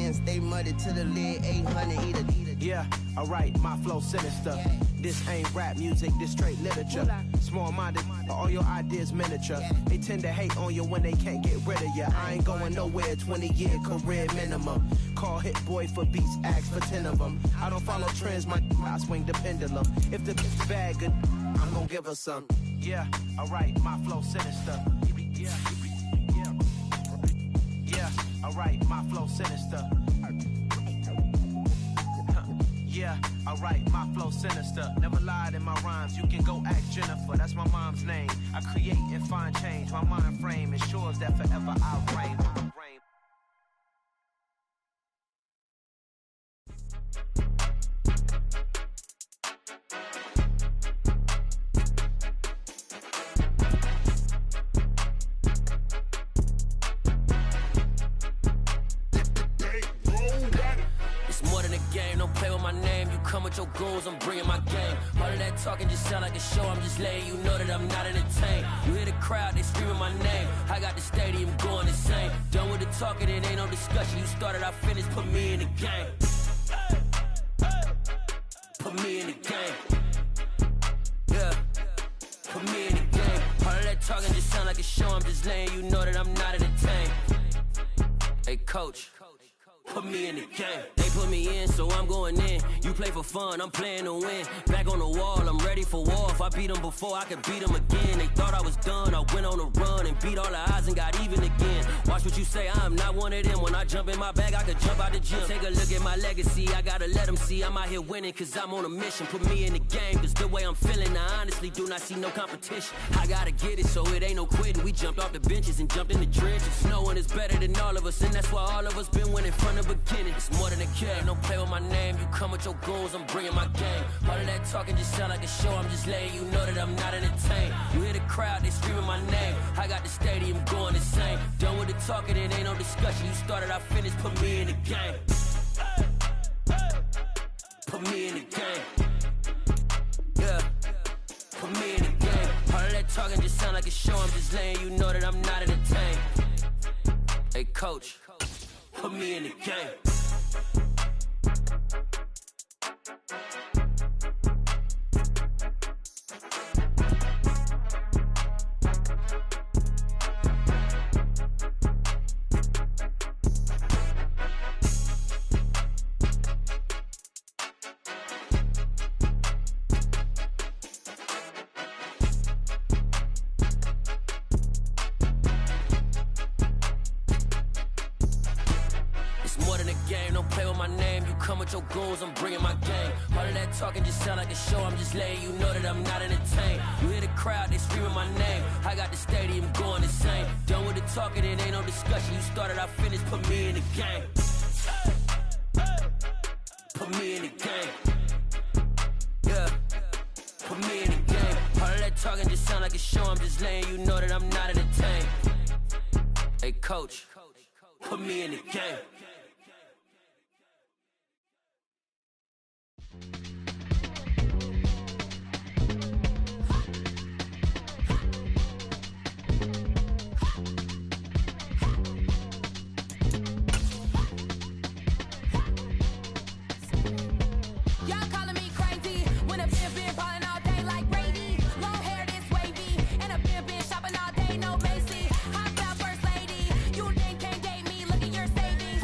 hands stay muddy to the lid. 800 eat a. Yeah, alright, my flow sinister. This ain't rap music, this straight literature. Small-minded, all your ideas miniature. They tend to hate on you when they can't get rid of you. I ain't going nowhere, 20-year career minimum. Call Hit Boy for beats, ask for 10 of them. I don't follow trends, I swing the pendulum. If the bitch bad good, I'm gonna give her some. Yeah, alright, my flow sinister. Yeah, alright, my flow sinister. Yeah, alright, my flow sinister. Never lied in my rhymes, you can go ask Jennifer. That's my mom's name. I create and find change. My mind frame ensures that forever I'll reign. Your goals, I'm bringing my game. All of that talking just sound like a show. I'm just letting you know that I'm not entertained. You hear the crowd, they screaming my name. I got the stadium going insane. Done with the talking, it ain't no discussion. You started, I finished, put me in the game. Put me in the game. Yeah, put me in the game. All of that talking just sound like a show. I'm just letting you know that I'm not entertained. Hey coach, put me in the game. They put me in, so I'm going in. You play for fun, I'm playing to win. Back on the wall, I'm ready for war. If I beat them before, I could beat them again. They thought I was done, I went on a run and beat all the odds and got even again. Watch what you say, I'm not one of them. When I jump in my bag, I could jump out the gym. Take a look at my legacy, I gotta let them see I'm out here winning, cause I'm on a mission. Put me in the game, cause the way I'm feeling, I honestly do not see no competition. I gotta get it, so it ain't no quitting. We jumped off the benches and jumped in the trenches. No one is better than all of us, and that's why all of us been winning from the beginning. It's more than a kid, don't play with my name. You come with your goals, I'm bringing my game. All of that talking just sound like a show. I'm just letting you know that I'm not entertained. You hear the crowd, they screaming my name. I got the stadium going insane. Done with the talking, it ain't no discussion. You started, I finished, put me in the game. Put me in the game. Yeah, put me in the game. All of that talking just sound like a show. I'm just letting you know that I'm not entertained. Hey coach, put me in the game. Your goals, I'm bringing my game. All of that talking just sound like a show. I'm just letting you know that I'm not entertained. You hear the crowd, they screaming my name. I got the stadium going insane. Done with the talking, it ain't no discussion. You started, I finished, put me in the game. Put me in the game. Yeah, put me in the game. All of that talking just sound like a show. I'm just letting you know that I'm not entertained. Hey coach, put me in the game. Shopping all day, no Macy. I found first lady. You think can't date me? Look at your savings.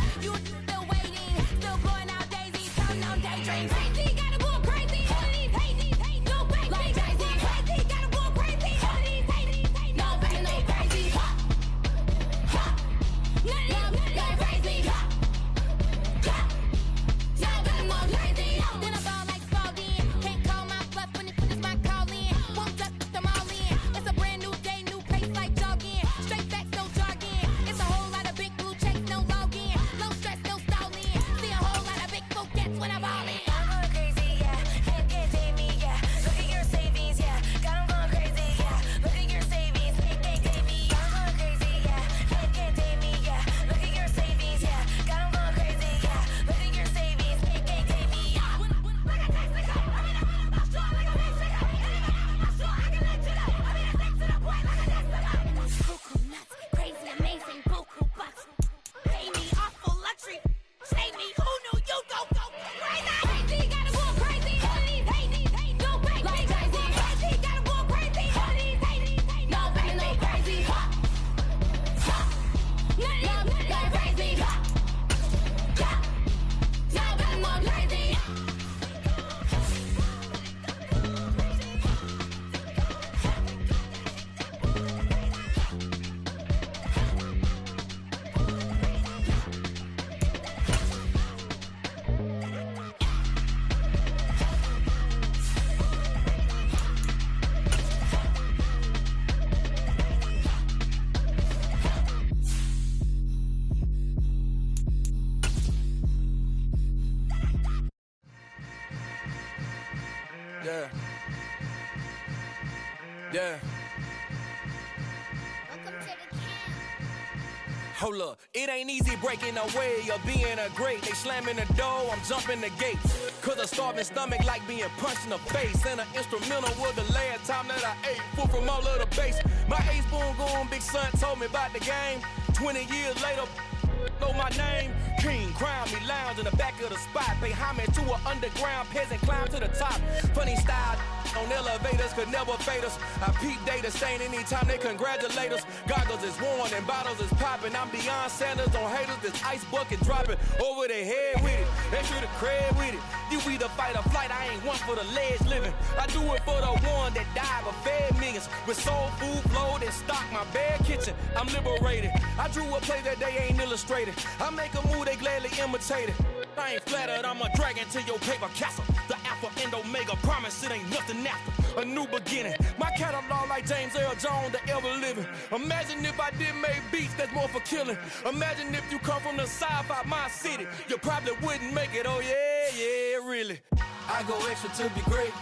Yeah. Yeah. Hold up, it ain't easy breaking away or being a great. They slamming the door, I'm jumping the gate. Cause a starving stomach like being punched in the face. And an instrumental was the last time that I ate food from all of the bass. My ace boom goon, big son told me about the game. 20 years later, know my name. King, crown me, lounge in the back of the spot. Pay homage to an underground peasant, climb to the top. Funny style on elevators could never fade us. I peep data stain anytime they congratulate us. Goggles is worn and bottles is popping. I'm beyond Sanders on haters, this ice bucket dropping over their head with it. They should have cred with it. You either fight or flight, I ain't one for the ledge living. I do it for the one that died but fed millions. With soul food flowed and stocked my bad kitchen. I'm liberated. I drew a play that they ain't illustrated. I make a move, they gladly imitate it. I ain't flattered, I'm a dragon to your paper castle. The Alpha and Omega, promise it ain't nothing after. A new beginning. My catalog like James Earl Jones, the ever living. Imagine if I did make beats that's more for killing. Imagine if you come from the sci-fi my city. You probably wouldn't make it, oh yeah, really. I go extra to be great.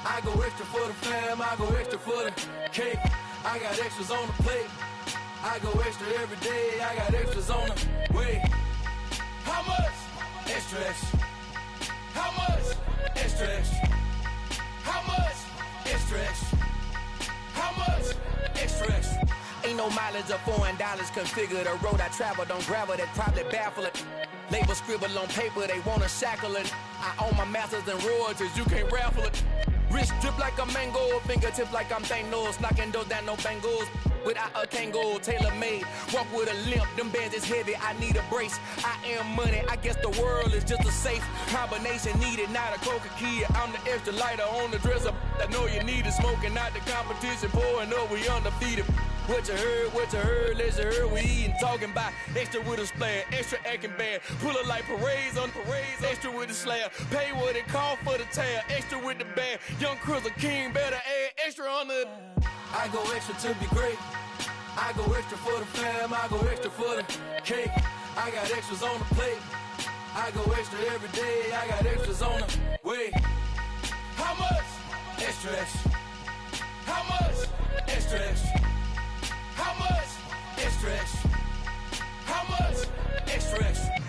I go extra for the fam, I go extra for the cake. I got extras on the plate. I go extra every day, I got extras on the way. How much? Extra, extra. How much? Extra, extra. How much? Extra, extra. How much? Extra, extra. Ain't no mileage of $4 configure the road I travel. Don't gravel that probably baffle it. Label scribble on paper, they wanna shackle it. I own my masters and royalties, you can't raffle it. Wrist drip like a mango, fingertip like I'm Thanos. Knocking those down, no bangles. Without a Kango, tailor-made. Walk with a limp, them bands is heavy, I need a brace. I am money, I guess the world is just a safe combination needed, not a coca key. I'm the extra lighter on the dresser. I know you need it, smoking out the competition, pouring up, we undefeated. What you heard, let's heard, we eating, talking about extra with a splash, extra acting bad. Pull it like parades on parades, extra with the slab. Pay what it cost for the tab, extra with the band. Young Chris, a king, better add extra on the. I go extra to be great. I go extra for the fam, I go extra for the cake. I got extras on the plate. I go extra every day, I got extras on the way. How much? Extra, extra. How much? Extra, extra. How much? Extra, extra. How much? Extra, extra.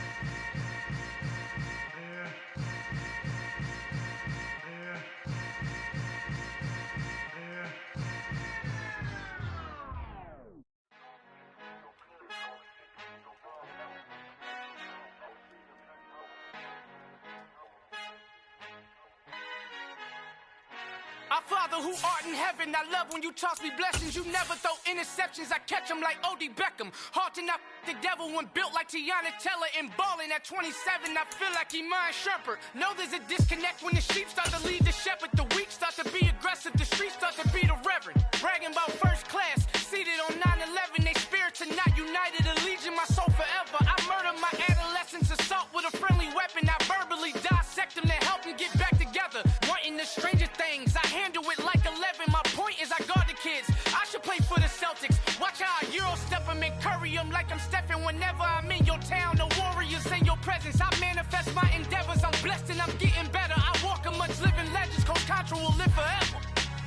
Our Father who art in heaven, I love when you toss me blessings. You never throw interceptions, I catch them like O.D. Beckham. Hard to not the devil when built like Tiana Teller and balling at 27. I feel like Iman Shumpert. Know there's a disconnect when the sheep start to lead the shepherd. The weak start to be aggressive, the streets start to be the reverend. Bragging about first class, seated on 9/11. They spirits are not united, a legion, my soul forever. I murder my adolescence, assault with a friendly weapon. I verbally dissect them to help them get back together. Wanting the stranger things, I handle it like 11. My point is I guard the kids. I should play for the Celtics. Watch how I Euro step them and curry them like I'm Stephen. Whenever I'm in your town, the Warriors in your presence. I manifest my endeavors. I'm blessed and I'm getting better. I walk amongst living legends. Coach Contra will live forever.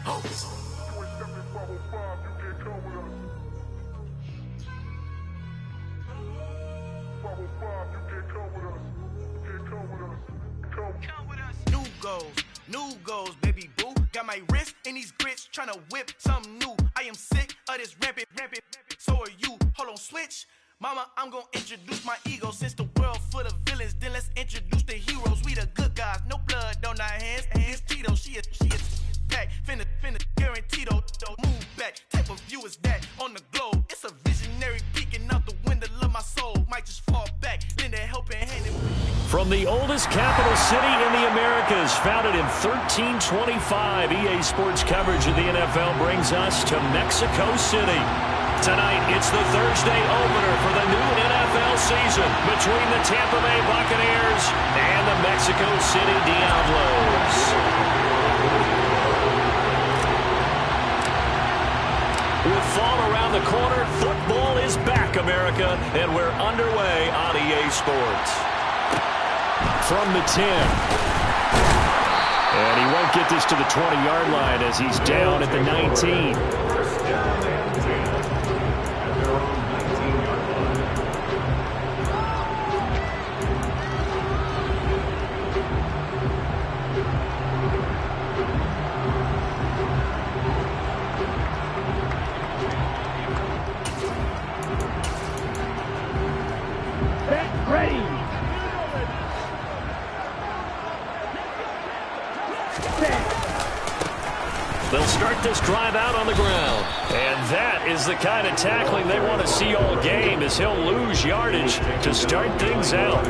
Oh. New goals, baby boo. Got my wrist in these grits, tryna whip something new. I am sick of this rampant. So are you. Hold on, switch. Mama, I'm gonna introduce my ego. Since the world full of villains, then let's introduce the heroes. We the good guys, no blood on our hands. It's Tito, she is back. Finna guaranteed, move back. Type of view is that on the globe? It's a visionary peeking out the window of my soul. Might just fall back, lend a helping hand. From the oldest capital city in the Americas, founded in 1325, EA Sports coverage of the NFL brings us to Mexico City. Tonight, it's the Thursday opener for the new NFL season between the Tampa Bay Buccaneers and the Mexico City Diablos. With fall around the corner, football is back, America, and we're underway on EA Sports. From the 10. And he won't get this to the 20-yard line as he's down at the 19. They'll start this drive out on the ground. And that is the kind of tackling they want to see all game, as he'll lose yardage to start things out.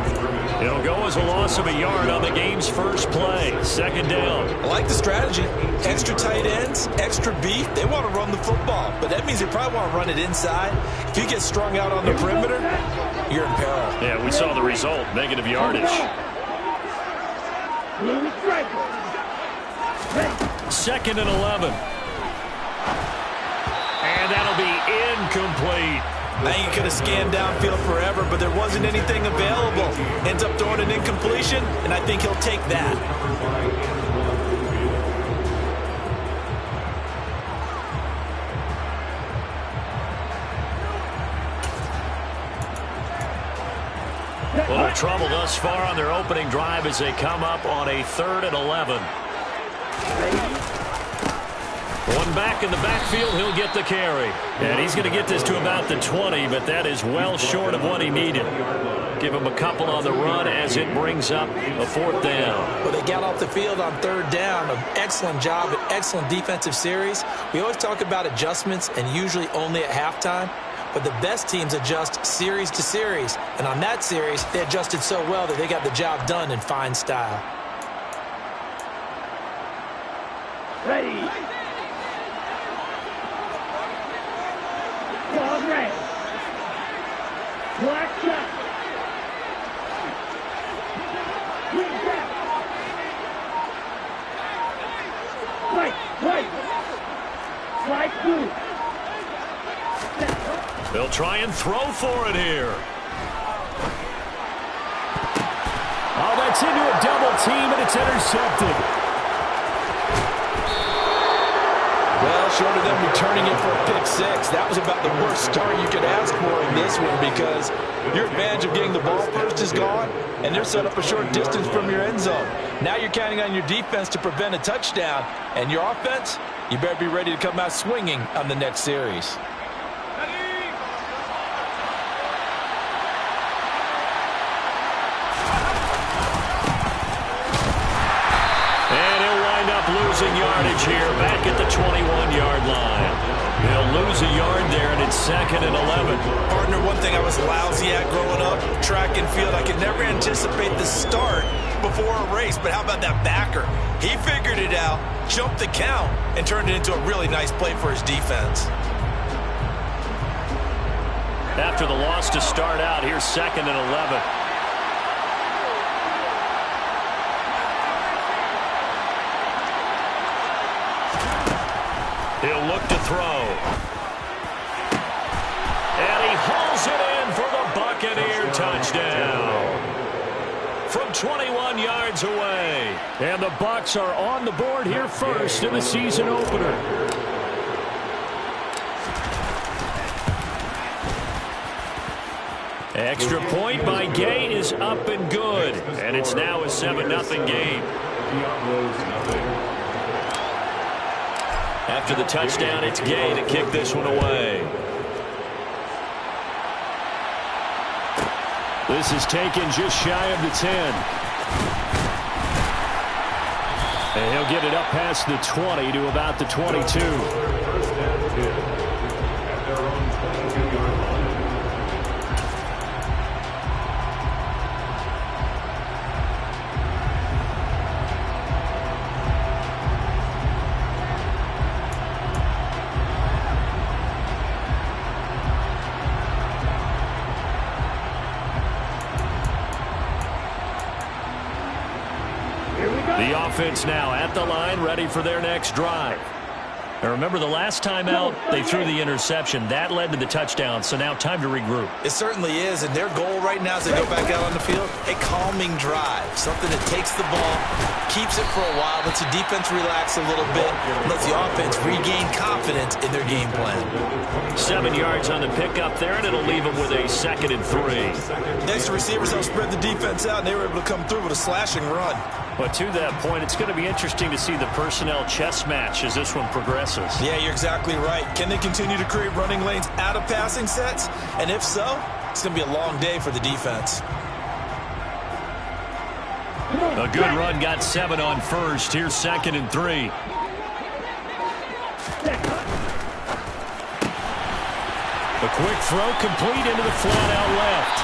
It'll go as a loss of a yard on the game's first play. Second down. I like the strategy. Extra tight ends, extra beef. They want to run the football, but that means they probably want to run it inside. If you get strung out on the perimeter, you're in peril. Yeah, we saw the result. Negative yardage. Second and 11. And that'll be incomplete. I think he could have scanned downfield forever, but there wasn't anything available. Ends up throwing an incompletion, and I think he'll take that. A little trouble thus far on their opening drive as they come up on a 3rd and 11. One back in the backfield, he'll get the carry. And he's going to get this to about the 20, but that is well short of what he needed. Give him a couple on the run as it brings up a 4th down. Well, they got off the field on 3rd down. An excellent job, an excellent defensive series. We always talk about adjustments, and usually only at halftime. But the best teams adjust series to series. And on that series, they adjusted so well that they got the job done in fine style. Ready. Ball red. Black shot. Green back. White. White blue. They'll try and throw for it here. Oh, that's into a double team, and it's intercepted. Well, short of them returning it for a pick 6, that was about the worst start you could ask for in this one, because your advantage of getting the ball first is gone, and they're set up a short distance from your end zone. Now you're counting on your defense to prevent a touchdown, and your offense, you better be ready to come out swinging on the next series. Losing yardage here back at the 21-yard line. They'll lose a yard there, and it's 2nd and 11. Partner, one thing I was lousy at growing up, track and field, I could never anticipate the start before a race. But how about that backer? He figured it out, jumped the count, and turned it into a really nice play for his defense. After the loss to start out, here's 2nd and 11. He'll look to throw. And he hauls it in for the Buccaneer touchdown. From 21 yards away. And the Bucs are on the board here first in the season opener. Extra point by Gay is up and good. And it's now a 7-0 game. After the touchdown, it's Gay to kick this one away. This is taken just shy of the 10. And he'll get it up past the 20 to about the 22. The offense now at the line, ready for their next drive. Now remember, the last time out, they threw the interception. That led to the touchdown, so now time to regroup. It certainly is, and their goal right now as they go back out on the field, a calming drive, something that takes the ball, keeps it for a while, lets the defense relax a little bit, lets the offense regain confidence in their game plan. 7 yards on the pickup there, and it'll leave them with a 2nd and 3. Next, the receivers helped spread the defense out, and they were able to come through with a slashing run. But to that point, it's going to be interesting to see the personnel chess match as this one progresses. Yeah, you're exactly right. Can they continue to create running lanes out of passing sets? And if so, it's going to be a long day for the defense. A good run got 7 on first. Here's 2nd and 3. A quick throw complete into the flat out left.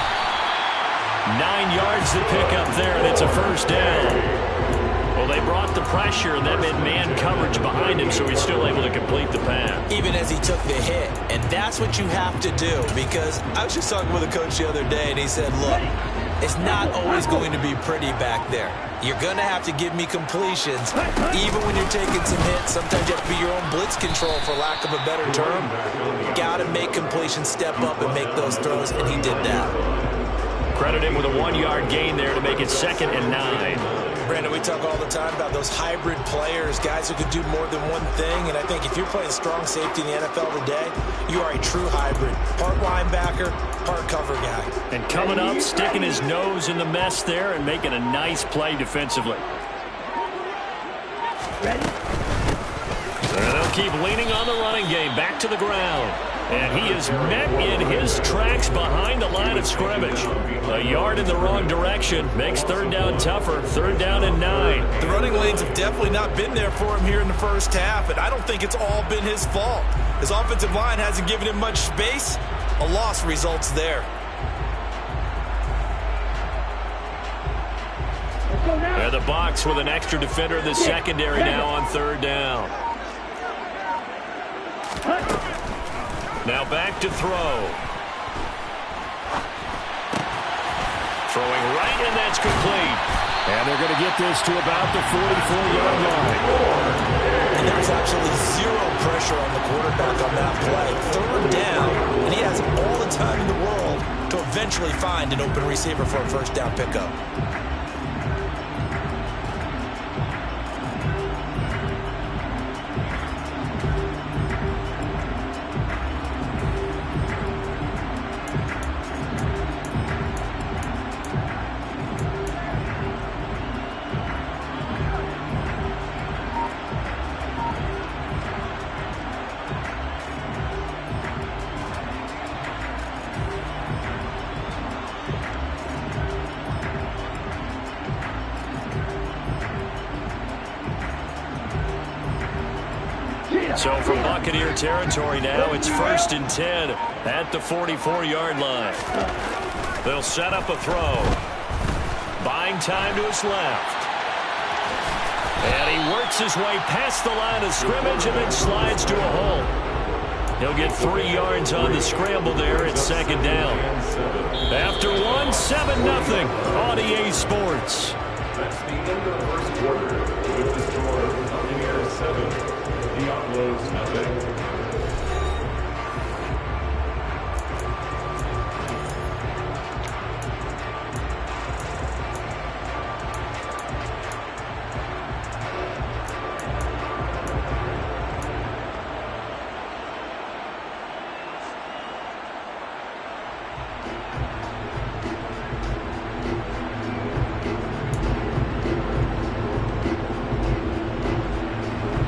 9 yards to pick up there, and it's a first down. Well, they brought the pressure, and that meant man coverage behind him, so he's still able to complete the pass. Even as he took the hit, and that's what you have to do, because I was just talking with a coach the other day, and he said, look, it's not always going to be pretty back there. You're going to have to give me completions, even when you're taking some hits. Sometimes you have to be your own blitz control, for lack of a better term. Got to make completions, step up, and make those throws, and he did that. Credit him with a 1-yard gain there to make it 2nd and 9. Brandon, we talk all the time about those hybrid players, guys who can do more than one thing. And I think if you're playing strong safety in the NFL today, you are a true hybrid. Part linebacker, part cover guy. And coming up, sticking his nose in the mess there and making a nice play defensively. Ready? And they'll keep leaning on the running game. Back to the ground. And he is met in his tracks behind the line of scrimmage. A yard in the wrong direction makes 3rd down tougher. 3rd down and 9. The running lanes have definitely not been there for him here in the first half, and I don't think it's all been his fault. His offensive line hasn't given him much space. A loss results there. And the box with an extra defender in the secondary now on 3rd down. Now back to throw. Throwing right, and that's complete. And they're going to get this to about the 44-yard line. And there's absolutely zero pressure on the quarterback on that play. 3rd down, and he has all the time in the world to eventually find an open receiver for a first down pickup. So from Buccaneer territory now, it's 1st and 10 at the 44-yard line. They'll set up a throw. Buying time to his left. And he works his way past the line of scrimmage and then slides to a hole. He'll get 3 yards on the scramble there at 2nd down. After 1, 7-0 on EA Sports. That's the end of the first quarter with the score Buccaneers 7. Diablos nothing.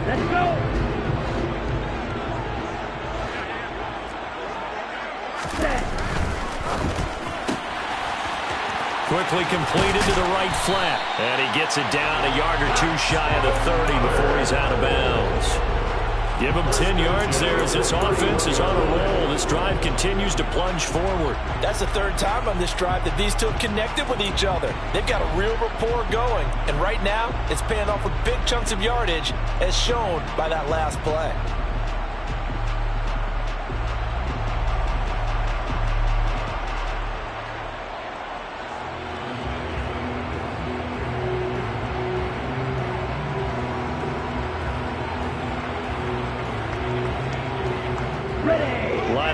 Let's go! Quickly completed to the right flat. And he gets it down a yard or 2 shy of the 30 before he's out of bounds. Give him 10 yards there as this offense is on a roll. This drive continues to plunge forward. That's the 3rd time on this drive that these two have connected with each other. They've got a real rapport going. And right now, it's paying off with big chunks of yardage, as shown by that last play.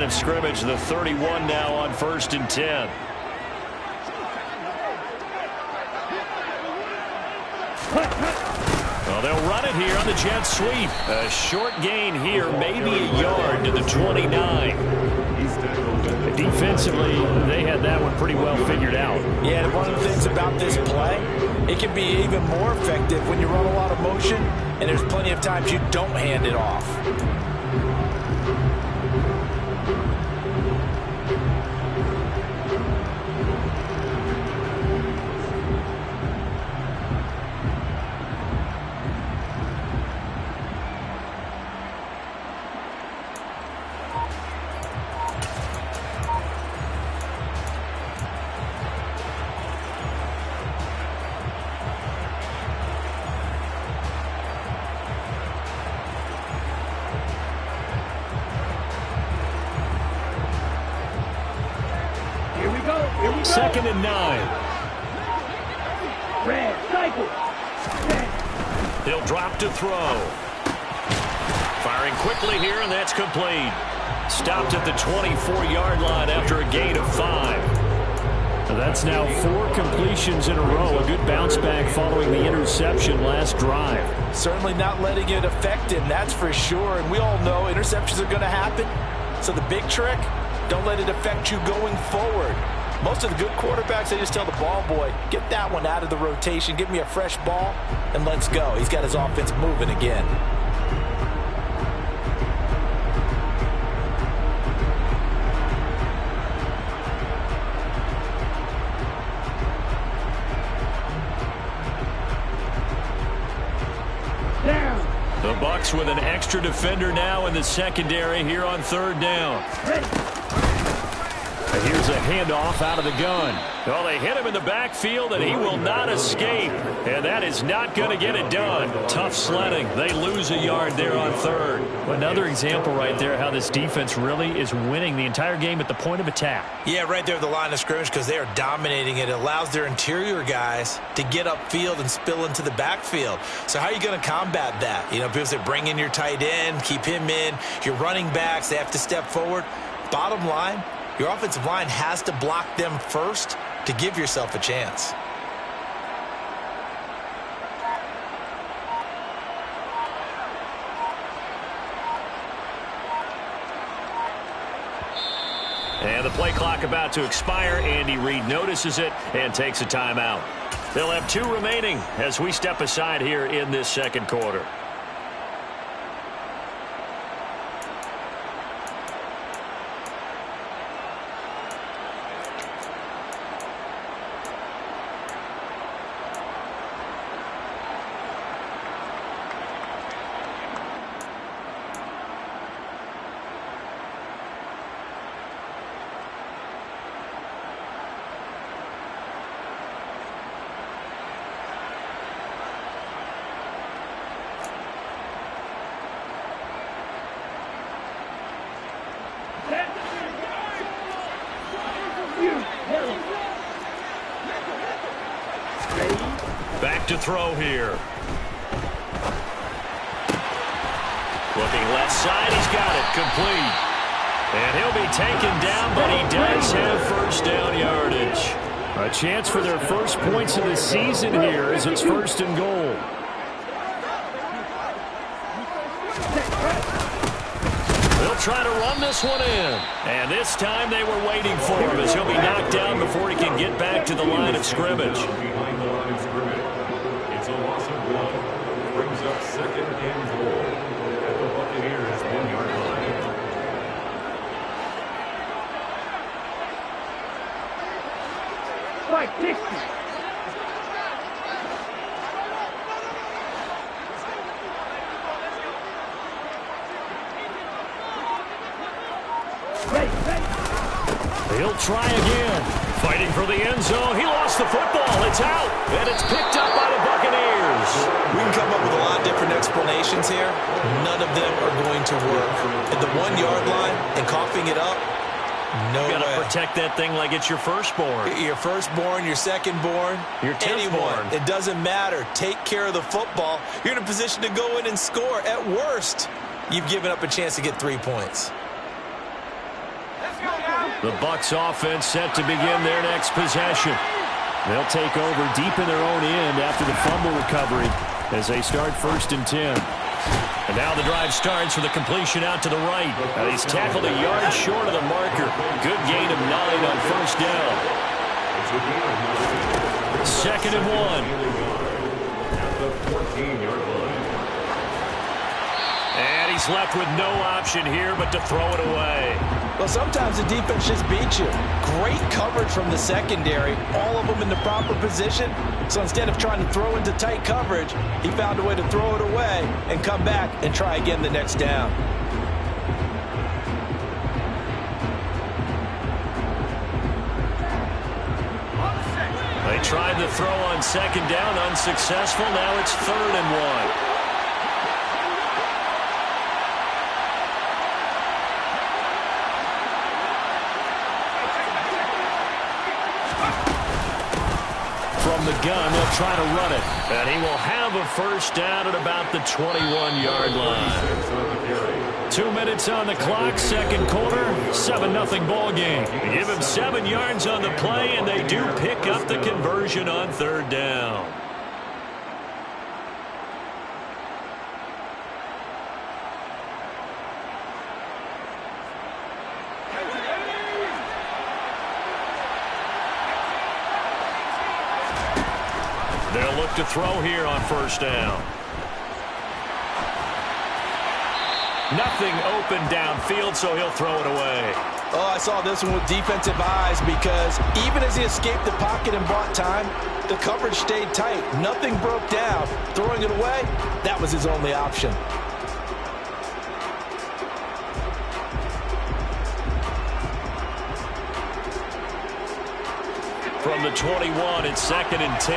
line of scrimmage. The 31 now on 1st and 10. Well, they'll run it here on the jet sweep. A short gain here, maybe a yard to the 29. Defensively, they had that one pretty well figured out. Yeah, one of the things about this play, it can be even more effective when you run a lot of motion, and there's plenty of times you don't hand it off. Second and 9. Red, cycle. He'll drop to throw. Firing quickly here, and that's complete. Stopped at the 24-yard line after a gain of 5. So that's now 4 completions in a row. A good bounce back following the interception last drive. Certainly not letting it affect him, that's for sure. And we all know interceptions are going to happen. So the big trick, don't let it affect you going forward. Most of the good quarterbacks, they just tell the ball boy, get that one out of the rotation, give me a fresh ball, and let's go. He's got his offense moving again. The Bucs with an extra defender now in the secondary here on 3rd down. Here's a handoff out of the gun. Well, they hit him in the backfield, and he will not escape. And that is not going to get it done. Tough sledding. They lose a yard there on 3rd. Another example right there how this defense really is winning the entire game at the point of attack. Yeah, right there at the line of scrimmage because they are dominating it. It allows their interior guys to get upfield and spill into the backfield. So how are you going to combat that? You know, people say bring in your tight end, keep him in. Your running backs, they have to step forward. Bottom line, your offensive line has to block them first to give yourself a chance. And the play clock about to expire. Andy Reid notices it and takes a timeout. They'll have 2 remaining as we step aside here in this second quarter. Back to throw here. Looking left side, he's got it complete. And he'll be taken down, but he does have first down yardage. A chance for their first points of the season here as it's 1st and goal. They'll try to run this one in. And this time they were waiting for him as he'll be knocked down before he can get back to the line of scrimmage. Behind the line of scrimmage. It's a loss of 1. Brings up 2nd and goal at the Buccaneers 1-yard line. Spike Dixon. He'll try again. Fighting for the end zone. He lost the football. It's out. And it's picked up by the Buccaneers. We can come up with a lot of different explanations here. None of them are going to work. At the 1-yard line and coughing it up, no way. You got to protect that thing like it's your firstborn. Your firstborn, your secondborn, your anyone. It doesn't matter. Take care of the football. You're in a position to go in and score. At worst, you've given up a chance to get 3 points. The Bucs offense set to begin their next possession. They'll take over deep in their own end after the fumble recovery as they start 1st and 10. And now the drive starts with a completion out to the right. He's tackled a yard short of the marker. Good gain of 9 on 1st down. 2nd and 1. At the 14-yard line. And he's left with no option here but to throw it away. Well, sometimes the defense just beats you. Great coverage from the secondary, all of them in the proper position. So instead of trying to throw into tight coverage, he found a way to throw it away and come back and try again the next down. They tried the throw on 2nd down, unsuccessful. Now it's 3rd and 1. From the gun, they'll try to run it. And he will have a 1st down at about the 21-yard line. 2 minutes on the clock, 2nd quarter, 7-0 ball game. Give him 7 yards on the play, and they do pick up the conversion on 3rd down. They'll look to throw here on 1st down. Nothing open downfield, so he'll throw it away. Oh, I saw this one with defensive eyes because even as he escaped the pocket and bought time, the coverage stayed tight. Nothing broke down. Throwing it away, that was his only option. From the 21, it's 2nd and 10.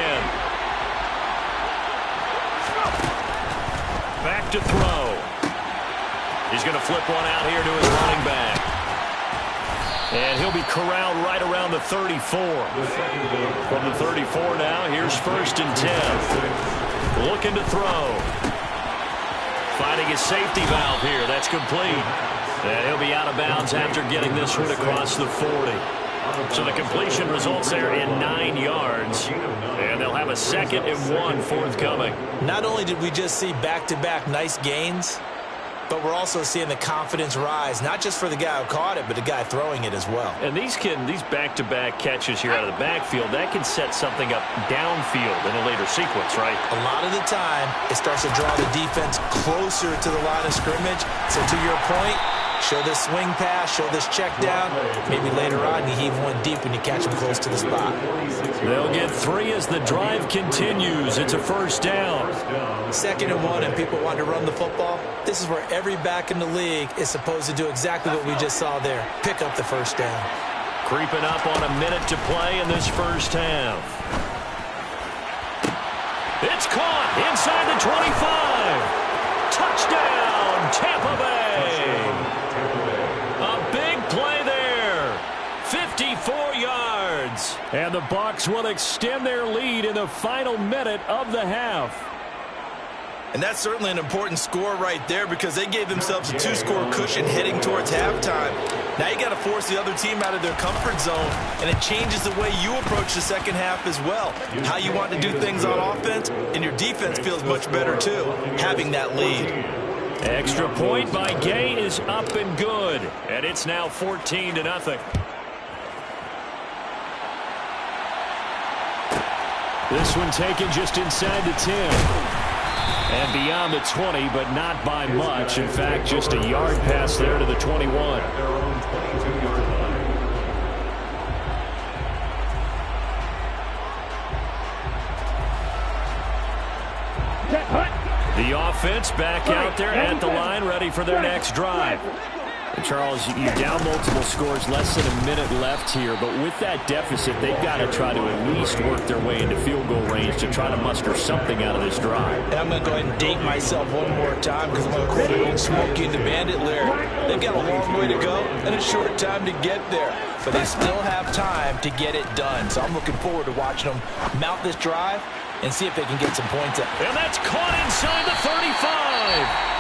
Back to throw. He's going to flip one out here to his running back. And he'll be corralled right around the 34. From the 34 now, here's 1st and 10. Looking to throw. Finding his safety valve here. That's complete. And he'll be out of bounds after getting this one across the 40. So the completion results there in 9 yards. And they'll have a 2nd and 1 forthcoming. Not only did we just see back-to-back nice gains, but we're also seeing the confidence rise, not just for the guy who caught it, but the guy throwing it as well. And these back-to-back catches here out of the backfield, that can set something up downfield in a later sequence, right? A lot of the time, it starts to draw the defense closer to the line of scrimmage. So to your point, show this swing pass, show this check down. Maybe later on you heave one deep when you catch them close to the spot. They'll get 3 as the drive continues. It's a 1st down. 2nd and 1 and people want to run the football. This is where every back in the league is supposed to do exactly what we just saw there. Pick up the 1st down. Creeping up on a minute to play in this 1st half. It's caught inside the 25. Touchdown, Tampa Bay. A big play there. 54 yards. And the Bucs will extend their lead in the final minute of the half. And that's certainly an important score right there because they gave themselves a 2-score cushion heading towards halftime. Now you got to force the other team out of their comfort zone, and it changes the way you approach the 2nd half as well. How you want to do things on offense, and your defense feels much better too, having that lead. Extra point by Gay is up and good, and it's now 14-0. This one taken just inside the 10. And beyond the 20, but not by much. In fact, just a yard pass there to the 21. Their own 22-yard line. The offense back out there at the line, ready for their next drive. And Charles, you down multiple scores, less than a minute left here, but with that deficit, they've got to try to at least work their way into field goal range to try to muster something out of this drive. And I'm going to go ahead and date myself one more time because I'm going to quote an old Smokey and the Bandit lyric. They've got a long way to go and a short time to get there, but they still have time to get it done. So I'm looking forward to watching them mount this drive and see if they can get some points up. And that's caught inside the 35.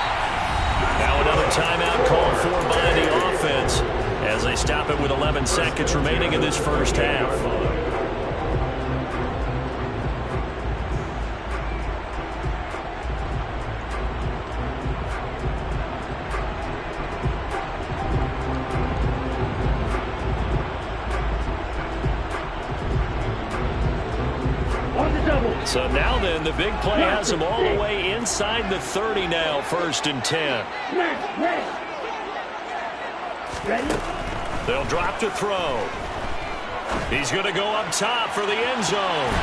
Now another timeout called for by the offense. as they stop it with 11 seconds remaining in this first half. So now then, the big play has them all the way inside the 30 now, 1st and 10. They'll drop to throw. He's going to go up top for the end zone.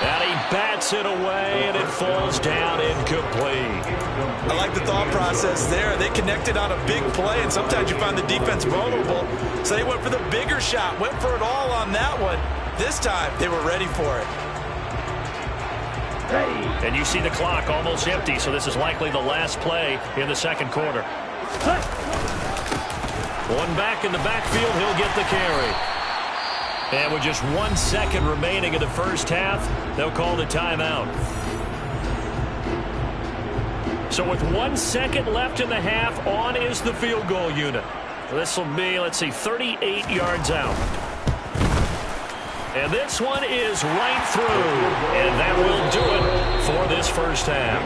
And he bats it away, and it falls down incomplete. I like the thought process there. They connected on a big play, and sometimes you find the defense vulnerable. So they went for the bigger shot, went for it all on that one. This time, they were ready for it. And you see the clock almost empty, so this is likely the last play in the second quarter. One back in the backfield, he'll get the carry. And with just 1 second remaining in the first half, they'll call the timeout. So with 1 second left in the half, on is the field goal unit. This will be, let's see, 38 yards out. And this one is right through, and that will do it for this first half.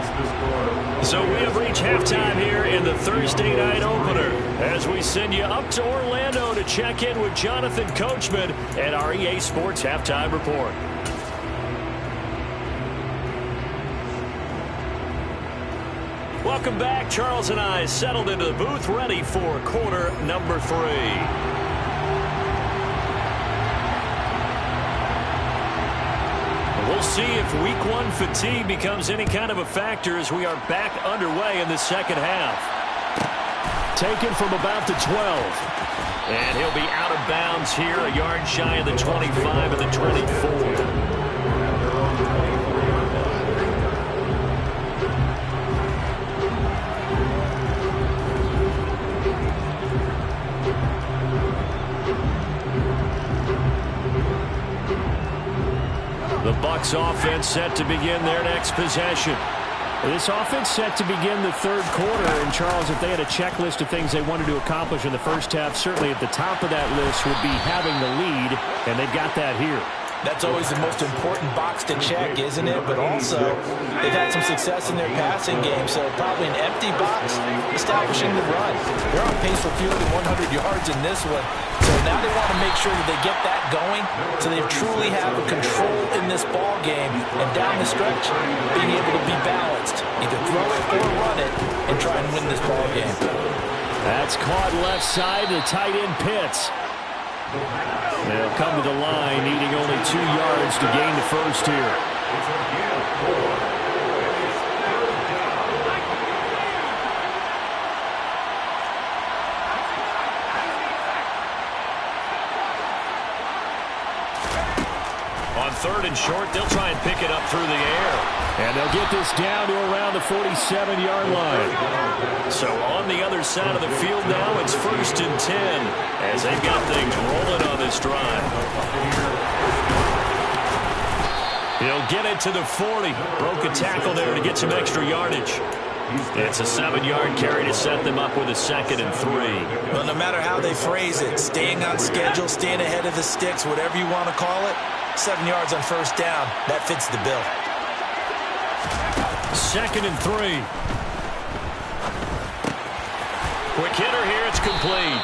So we have reached halftime here in the Thursday night opener as we send you up to Orlando to check in with Jonathan Coachman and our EA Sports Halftime Report. Welcome back. Charles and I settled into the booth ready for quarter number 3. We'll see if week 1 fatigue becomes any kind of a factor as we are back underway in the second half. Taken from about the 12. And he'll be out of bounds here, a yard shy of the 25 and the 24. The Bucs offense set to begin their next possession. This offense set to begin the third quarter. And, Charles, if they had a checklist of things they wanted to accomplish in the first half, certainly at the top of that list would be having the lead, and they've got that here. That's always the most important box to check, isn't it? But also, they've had some success in their passing game, so probably an empty box establishing the run. They're on pace for fewer than 100 yards in this one, so now they want to make sure that they get that going so they truly have a control in this ball game, and down the stretch, being able to be balanced, either throw it or run it, and try and win this ball game. That's caught left side to tight end Pitts. They'll come to the line, needing only 2 yards to gain the first here. On 3rd and short, they'll try and pick it up through the air. And they'll get this down to around the 47-yard line. So on the other side of the field now, it's 1st and 10 as they've got things rolling on this drive. He'll get it to the 40. Broke a tackle there to get some extra yardage. It's a 7-yard carry to set them up with a 2nd and 3. Well, no matter how they phrase it, staying on schedule, staying ahead of the sticks, whatever you want to call it, 7 yards on 1st down, that fits the bill. 2nd and 3. Quick hitter here, it's complete.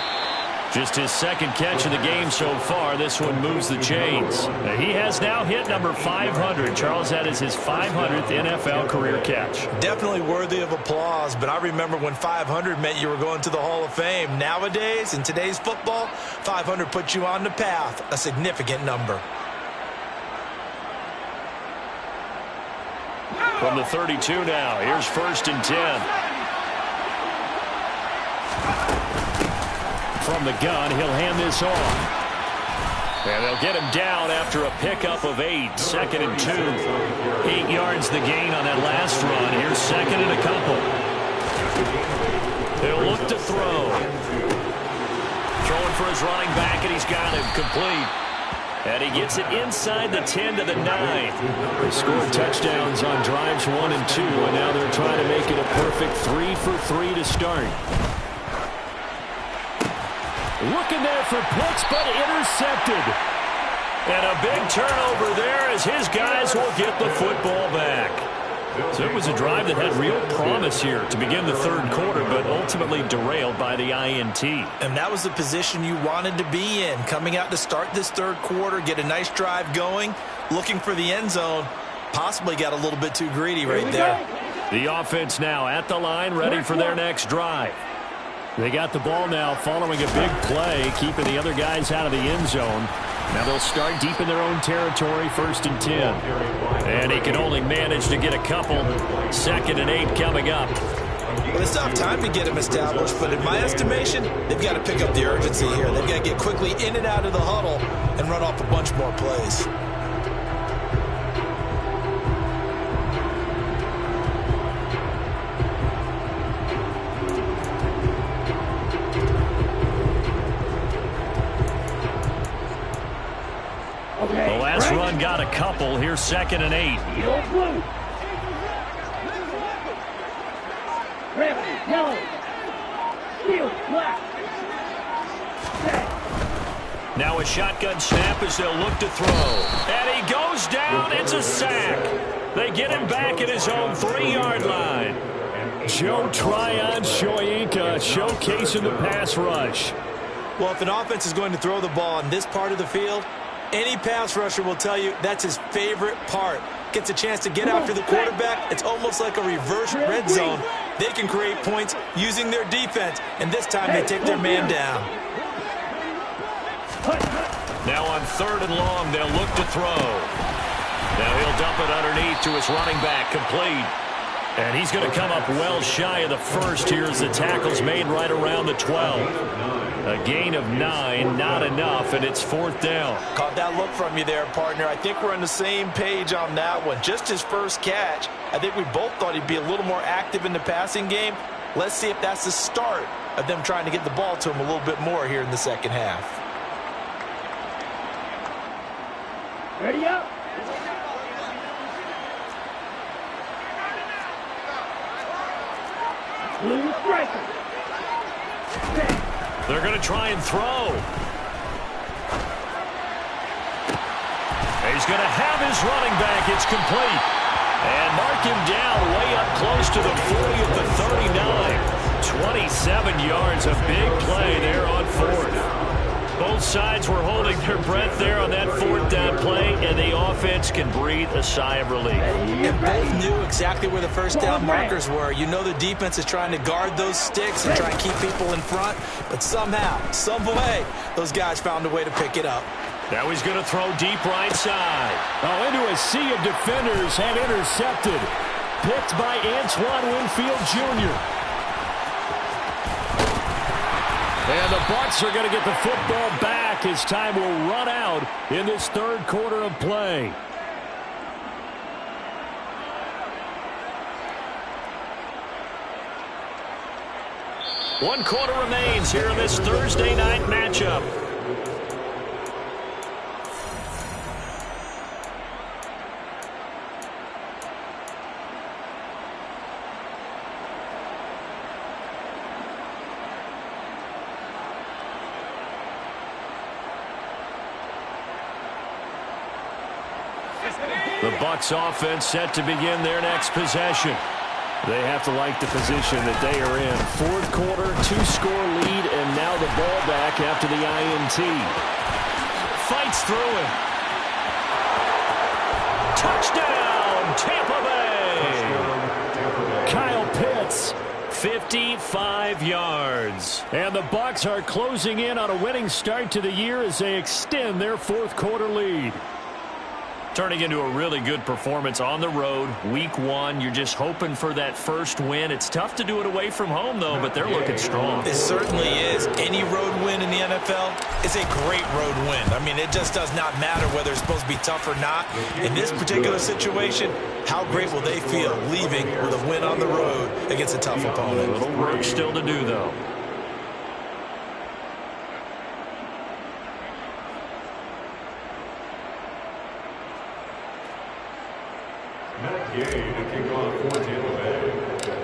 Just his 2nd catch of the game so far. This one moves the chains. He has now hit number 500. Charles, that is his 500th NFL career catch. Definitely worthy of applause, but I remember when 500 meant you were going to the Hall of Fame. Nowadays, in today's football, 500 puts you on the path, a significant number. From the 32 now, here's 1st and 10. From the gun, he'll hand this off. And they'll get him down after a pickup of 8. 2nd and 2. 8 yards the gain on that last run. Here's 2nd and a couple. He'll look to throw. Throwing for his running back, and he's got him complete. And he gets it inside the 10 to the 9. They scored touchdowns on drives 1 and 2, and now they're trying to make it a perfect 3 for 3 to start. Looking there for Pitts, but intercepted. And a big turnover there as his guys will get the football back. So it was a drive that had real promise here to begin the third quarter, but ultimately derailed by the INT. And that was the position you wanted to be in, coming out to start this third quarter, get a nice drive going, looking for the end zone. Possibly got a little bit too greedy right there. The offense now at the line, ready for their next drive. They got the ball now following a big play, keeping the other guys out of the end zone. Now they'll start deep in their own territory, 1st and 10. And he can only manage to get a couple. 2nd and 8 coming up. Well, it's not time to get him established, but in my estimation, they've got to pick up the urgency here. They've got to get quickly in and out of the huddle and run off a bunch more plays. The last run got a couple. Here's 2nd and 8. Now a shotgun snap as they'll look to throw. And he goes down. It's a sack. They get him back at his own 3-yard line. Joe Tryon-Shoyinka showcasing the pass rush. Well, if an offense is going to throw the ball on this part of the field, any pass rusher will tell you that's his favorite part. Gets a chance to get after the quarterback. It's almost like a reverse red zone. They can create points using their defense, and this time they take their man down. Now on 3rd and long, they'll look to throw. Now he'll dump it underneath to his running back, complete. And he's going to come up well shy of the first here as the tackle's made right around the 12. A gain of 9, not enough, and it's 4th down. Caught that look from you there, partner. I think we're on the same page on that one. Just his first catch. I think we both thought he'd be a little more active in the passing game. Let's see if that's the start of them trying to get the ball to him a little bit more here in the second half. Ready up. Blue striker. They're going to try and throw. He's going to have his running back. It's complete. And mark him down way up close to the 40 at the 39. 27 yards, a big play there on 4th. Both sides were holding their breath there on that 4th down play, and the offense can breathe a sigh of relief. And both knew exactly where the first down markers were. You know the defense is trying to guard those sticks and try and keep people in front, but somehow, some way, those guys found a way to pick it up. Now he's going to throw deep right side. Oh, into a sea of defenders and intercepted. Picked by Antoine Winfield Jr. And the Bucs are going to get the football back as time will run out in this third quarter of play. One quarter remains here in this Thursday night matchup. The Bucs offense set to begin their next possession. They have to like the position that they are in. Fourth quarter, 2-score lead, and now the ball back after the INT. Fights through him. Touchdown, Tampa Bay. Kyle Pitts, 55 yards. And the Bucs are closing in on a winning start to the year as they extend their fourth quarter lead. Turning into a really good performance on the road. Week 1, you're just hoping for that first win. It's tough to do it away from home, though, but they're looking strong. It certainly is. Any road win in the NFL is a great road win. I mean, it just does not matter whether it's supposed to be tough or not. In this particular situation, how great will they feel leaving with a win on the road against a tough opponent? A little work still to do, though.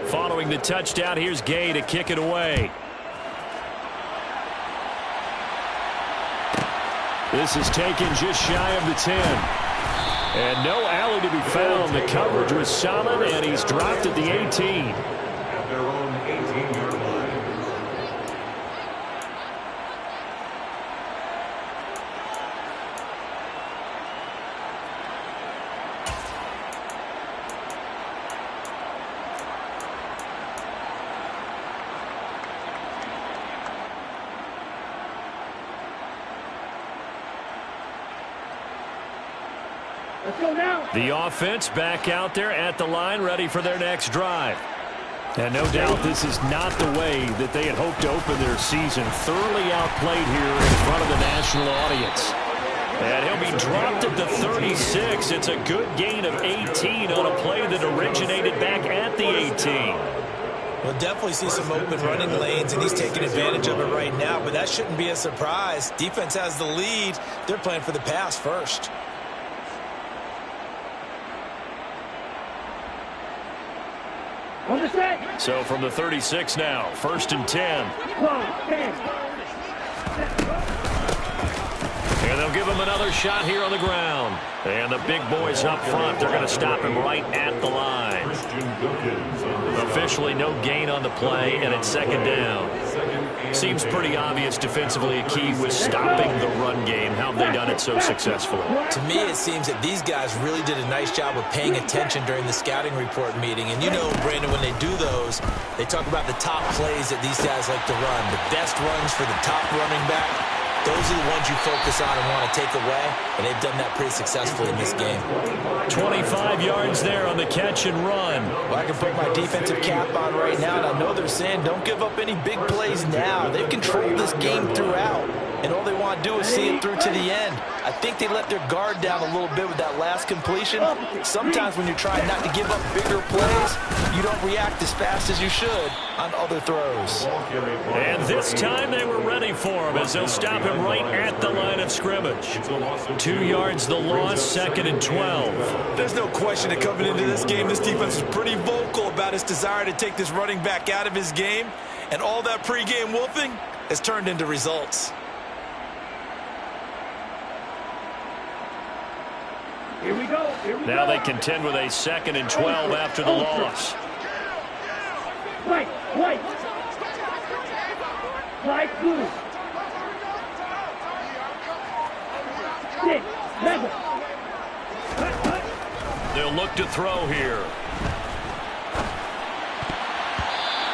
Following the touchdown, here's Gay to kick it away. This is taken just shy of the 10. And no alley to be found. The coverage was solid, and he's dropped at the 18. At their own 18-yard line. The offense back out there at the line, ready for their next drive. And no doubt this is not the way that they had hoped to open their season. Thoroughly outplayed here in front of the national audience. And he'll be dropped at the 36. It's a good gain of 18 on a play that originated back at the 18. We'll definitely see some open running lanes, and he's taking advantage of it right now, but that shouldn't be a surprise. Defense has the lead. They're playing for the pass first. So from the 36 now, 1st and 10. And they'll give him another shot here on the ground. And the big boys up front, they're going to stop him right at the line. Officially no gain on the play, and it's 2nd down. Seems pretty obvious defensively a key was stopping the run game. How have they done it so successfully? To me, it seems that these guys really did a nice job of paying attention during the scouting report meeting. And you know, Brandon, when they do those, they talk about the top plays that these guys like to run. The best runs for the top running back. Those are the ones you focus on and want to take away, and they've done that pretty successfully in this game. 25 yards there on the catch and run. Well, I can put my defensive cap on right now, and I know they're saying don't give up any big plays now. They've controlled this game throughout, and all they want to do is see it through to the end. I think they let their guard down a little bit with that last completion. Sometimes when you're trying not to give up bigger plays, you don't react as fast as you should on other throws. And this time they were ready for him as they'll stop him right at the line of scrimmage. 2 yards the loss, 2nd and 12. There's no question that coming into this game, this defense is pretty vocal about its desire to take this running back out of his game, and all that pregame wolfing has turned into results. Here we go. Now they contend with a 2nd and 12 after the loss. White. Light blue. 6, 7. They'll look to throw here.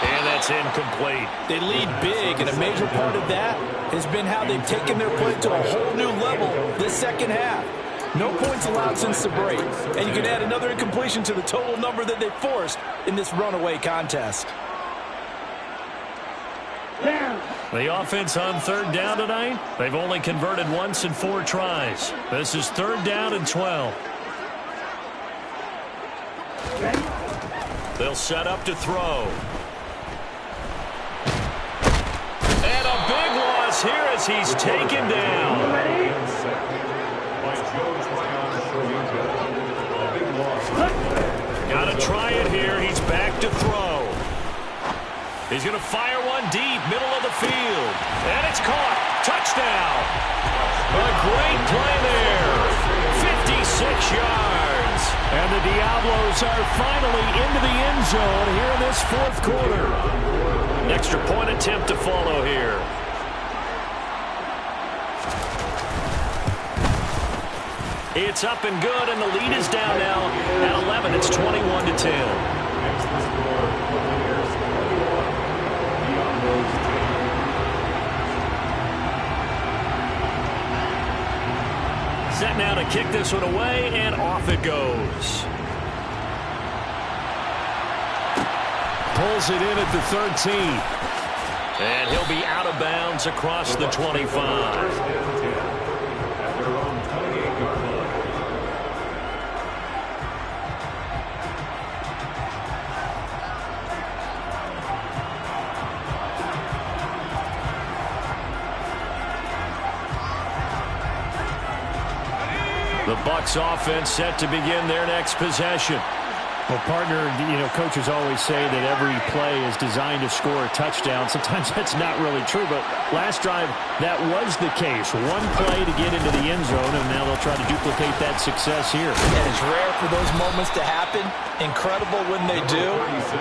And that's incomplete. They lead big, and a major part of that has been how they've taken their play to a whole new level this second half. No points allowed since the break, and you can add another incompletion to the total number that they forced in this runaway contest. The offense on 3rd down tonight, they've only converted once in 4 tries. This is 3rd down and 12. They'll set up to throw. And a big loss here as he's taken down. Got to try it here. He's back to throw. He's going to fire one deep, middle of the field. And it's caught. Touchdown. A great play there. 56 yards. And the Diablos are finally into the end zone here in this 4th quarter. An extra point attempt to follow here. It's up and good, and the lead is down now at 11. It's 21-10. Set now to kick this one away, and off it goes. Pulls it in at the 13. And he'll be out of bounds across the 25. The Bucs offense set to begin their next possession. Well, partner, coaches always say that every play is designed to score a touchdown. Sometimes that's not really true, but last drive, that was the case. One play to get into the end zone, and now they'll try to duplicate that success here. And it's rare for those moments to happen. Incredible when they do.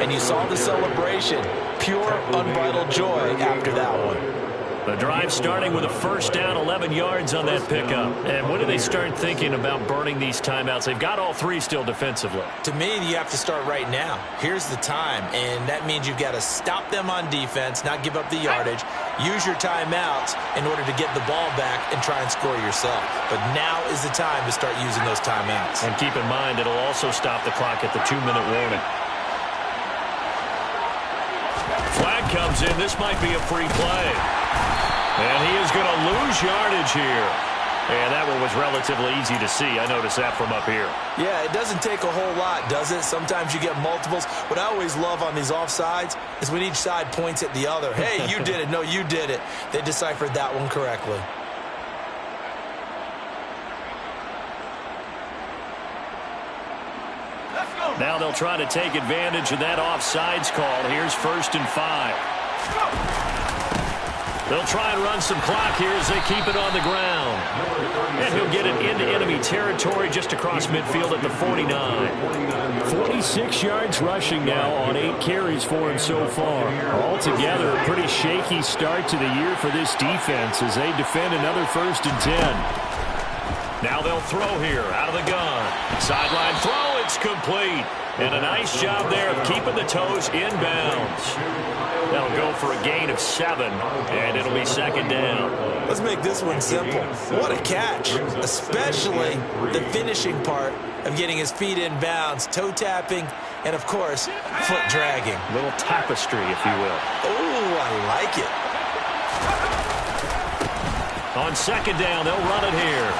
And you saw the celebration. Pure, unbridled joy after that one. The drive starting with a first down, 11 yards on that pickup. And when do they start thinking about burning these timeouts? They've got all three still defensively. To me, you have to start right now. Here's the time, and that means you've got to stop them on defense, not give up the yardage, use your timeouts in order to get the ball back and try and score yourself. But now is the time to start using those timeouts. And keep in mind, it'll also stop the clock at the 2-minute warning. Flag comes in. This might be a free play. And he is going to lose yardage here. And that one was relatively easy to see. I noticed that from up here. Yeah, it doesn't take a whole lot, does it? Sometimes you get multiples. What I always love on these offsides is when each side points at the other. Hey, you did it. No, you did it. They deciphered that one correctly. Now they'll try to take advantage of that offsides call. Here's 1st and 5. They'll try and run some clock here as they keep it on the ground. And he'll get it into enemy territory just across midfield at the 49. 46 yards rushing now on 8 carries for him so far. Altogether, a pretty shaky start to the year for this defense as they defend another 1st and 10. Now they'll throw here out of the gun. Sideline throw, it's complete. And a nice job there of keeping the toes inbounds. That'll go for a gain of 7, and it'll be 2nd down. Let's make this one simple. What a catch, especially the finishing part of getting his feet inbounds, toe tapping, and, of course, foot dragging. A little tapestry, if you will. Oh, I like it. On 2nd down, they'll run it here.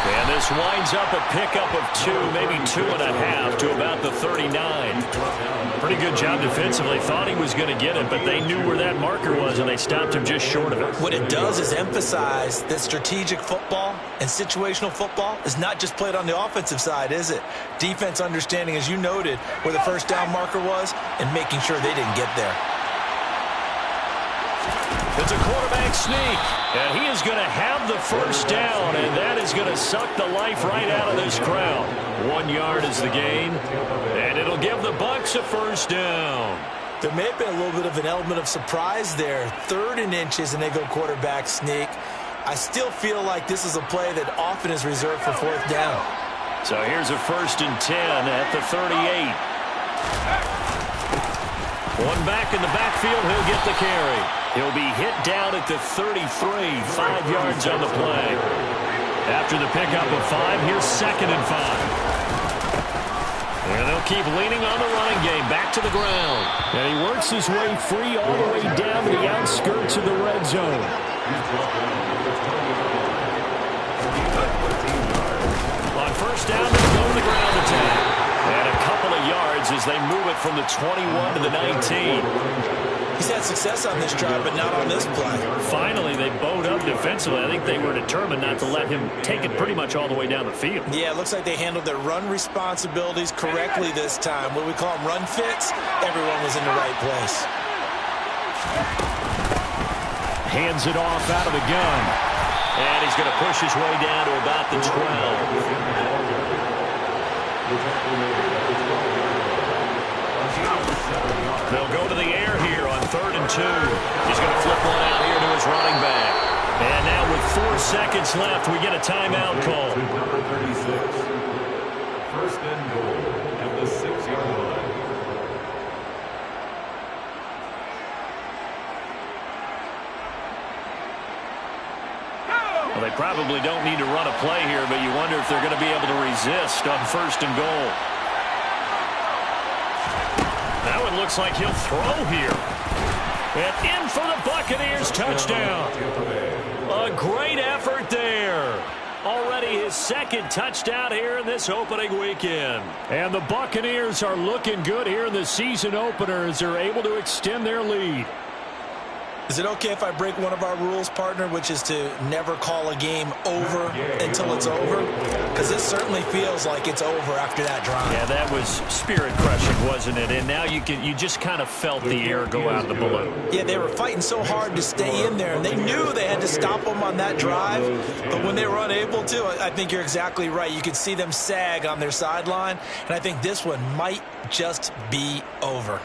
And this winds up a pickup of 2, maybe 2.5 to about the 39. Pretty good job defensively. Thought he was going to get it, but they knew where that marker was, and they stopped him just short of it. What it does is emphasize that strategic football and situational football is not just played on the offensive side, is it? Defense understanding, as you noted, where the 1st down marker was and making sure they didn't get there. It's a quarterback sneak, and he is going to have the 1st down, and that is going to suck the life right out of this crowd. 1 yard is the gain, and it'll give the Bucs a 1st down. There may have been a little bit of an element of surprise there. 3rd and inches, and they go quarterback sneak. I still feel like this is a play that often is reserved for 4th down. So here's a 1st and 10 at the 38. One back in the backfield, he'll get the carry. He'll be hit down at the 33, 5 yards on the play. After the pickup of 5, here's 2nd and 5. And they'll keep leaning on the running game, back to the ground. And he works his way free all the way down to the outskirts of the red zone. On 1st down, they'll go to the ground attack. And a couple of yards as they move it from the 21 to the 19. He's had success on this drive, but not on this play. Finally, they bowed up defensively. I think they were determined not to let him take it pretty much all the way down the field. Yeah, it looks like they handled their run responsibilities correctly this time. What we call them run fits, everyone was in the right place. Hands it off out of the gun. And he's going to push his way down to about the 12. They'll go to the air here on 3rd and 2. He's going to flip one out here to his running back. And now with 4 seconds left, we get a timeout call. Number 36. 1st and goal at the 6-yard line. Well, they probably don't need to run a play here, but you wonder if they're going to be able to resist on 1st and goal. Now it looks like he'll throw here. And in for the Buccaneers, touchdown. A great effort there. Already his 2nd touchdown here in this opening weekend. And the Buccaneers are looking good here in the season opener as they're able to extend their lead. Is it okay if I break one of our rules, partner, which is to never call a game over until it's over? Because this certainly feels like it's over after that drive. Yeah, that was spirit-crushing, wasn't it? And now you just kind of felt the air go out of the balloon. Yeah, they were fighting so hard to stay in there, and they knew they had to stop them on that drive. But when they were unable to, I think you're exactly right. You could see them sag on their sideline, and I think this one might just be over.